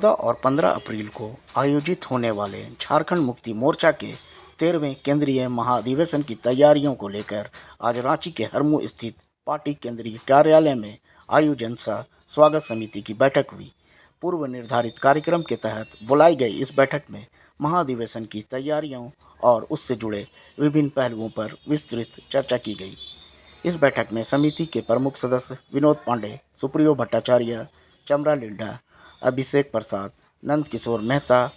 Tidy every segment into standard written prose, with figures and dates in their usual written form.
14 और 15 अप्रैल को आयोजित होने वाले झारखंड मुक्ति मोर्चा के 13वें केंद्रीय महाधिवेशन की तैयारियों को लेकर आज रांची के हरमू स्थित पार्टी केंद्रीय कार्यालय में आयोजन सह स्वागत समिति की बैठक हुई। पूर्व निर्धारित कार्यक्रम के तहत बुलाई गई इस बैठक में महाधिवेशन की तैयारियों और उससे जुड़े विभिन्न पहलुओं पर विस्तृत चर्चा की गई। इस बैठक में समिति के प्रमुख सदस्य विनोद पांडे, सुप्रियो भट्टाचार्य, चमरा लिंडा, अभिषेक प्रसाद, नंद किशोर मेहता,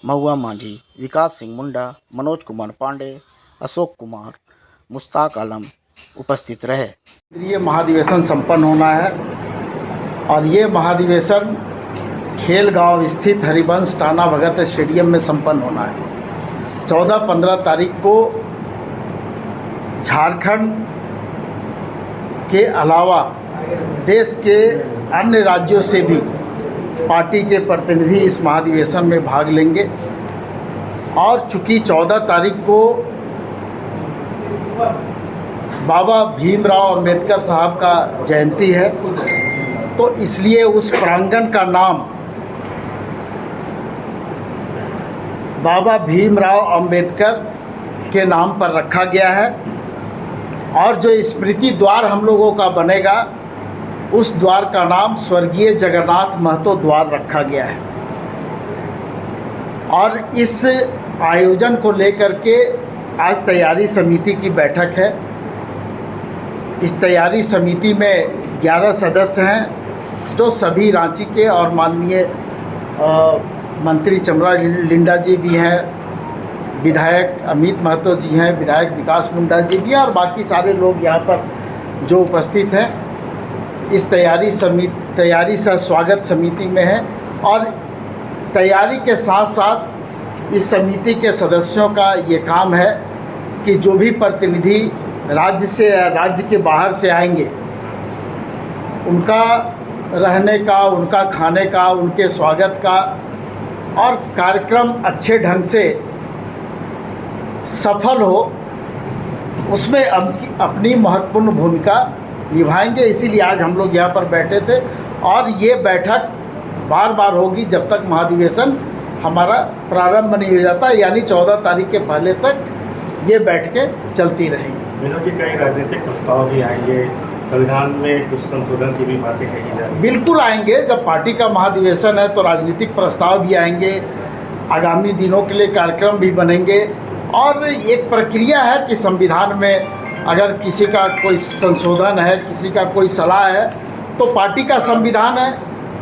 महुआ मांझी, विकास सिंह मुंडा, मनोज कुमार पांडे, अशोक कुमार, मुश्ताक आलम उपस्थित रहे। केंद्रीय महाधिवेशन संपन्न होना है और ये महाधिवेशन खेलगांव स्थित हरिवंश टाना भगत स्टेडियम में संपन्न होना है। 14-15 तारीख को झारखंड के अलावा देश के अन्य राज्यों से भी पार्टी के प्रतिनिधि इस महाधिवेशन में भाग लेंगे और चूंकि 14 तारीख को बाबा भीमराव अंबेडकर साहब का जयंती है, तो इसलिए उस प्रांगण का नाम बाबा भीमराव अंबेडकर के नाम पर रखा गया है और जो स्मृति द्वार हम लोगों का बनेगा उस द्वार का नाम स्वर्गीय जगन्नाथ महतो द्वार रखा गया है। और इस आयोजन को लेकर के आज तैयारी समिति की बैठक है। इस तैयारी समिति में 11 सदस्य हैं जो सभी रांची के और माननीय मंत्री चमरा लिंडा जी भी हैं, विधायक अमित महतो जी हैं, विधायक विकास मुंडा जी भी हैं और बाकी सारे लोग यहाँ पर जो उपस्थित हैं इस तैयारी सह स्वागत समिति में है। और तैयारी के साथ साथ इस समिति के सदस्यों का ये काम है कि जो भी प्रतिनिधि राज्य से या राज्य के बाहर से आएंगे उनका रहने का, उनका खाने का, उनके स्वागत का और कार्यक्रम अच्छे ढंग से सफल हो उसमें अपनी महत्वपूर्ण भूमिका निभाएंगे। इसीलिए आज हम लोग यहाँ पर बैठे थे और ये बैठक बार बार होगी जब तक महाधिवेशन हमारा प्रारंभ नहीं हो जाता, यानी 14 तारीख के पहले तक ये बैठकें चलती रहेंगी। विनोद जी, कई राजनीतिक प्रस्ताव भी आएंगे, संविधान में कुछ संशोधन की भी बातें कही जाएंगी। बिल्कुल आएंगे, जब पार्टी का महाधिवेशन है तो राजनीतिक प्रस्ताव भी आएंगे, आगामी दिनों के लिए कार्यक्रम भी बनेंगे और एक प्रक्रिया है कि संविधान में अगर किसी का कोई संशोधन है, किसी का कोई सलाह है तो पार्टी का संविधान है,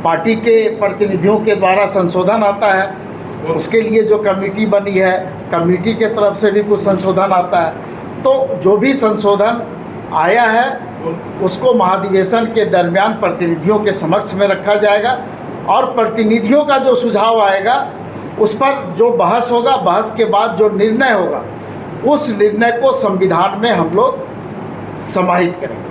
पार्टी के प्रतिनिधियों के द्वारा संशोधन आता है, उसके लिए जो कमेटी बनी है कमेटी के तरफ से भी कुछ संशोधन आता है। तो जो भी संशोधन आया है उसको महाधिवेशन के दरमियान प्रतिनिधियों के समक्ष में रखा जाएगा और प्रतिनिधियों का जो सुझाव आएगा उस पर जो बहस होगा, बहस के बाद जो निर्णय होगा उस निर्णय को संविधान में हम लोग समाहित करेंगे।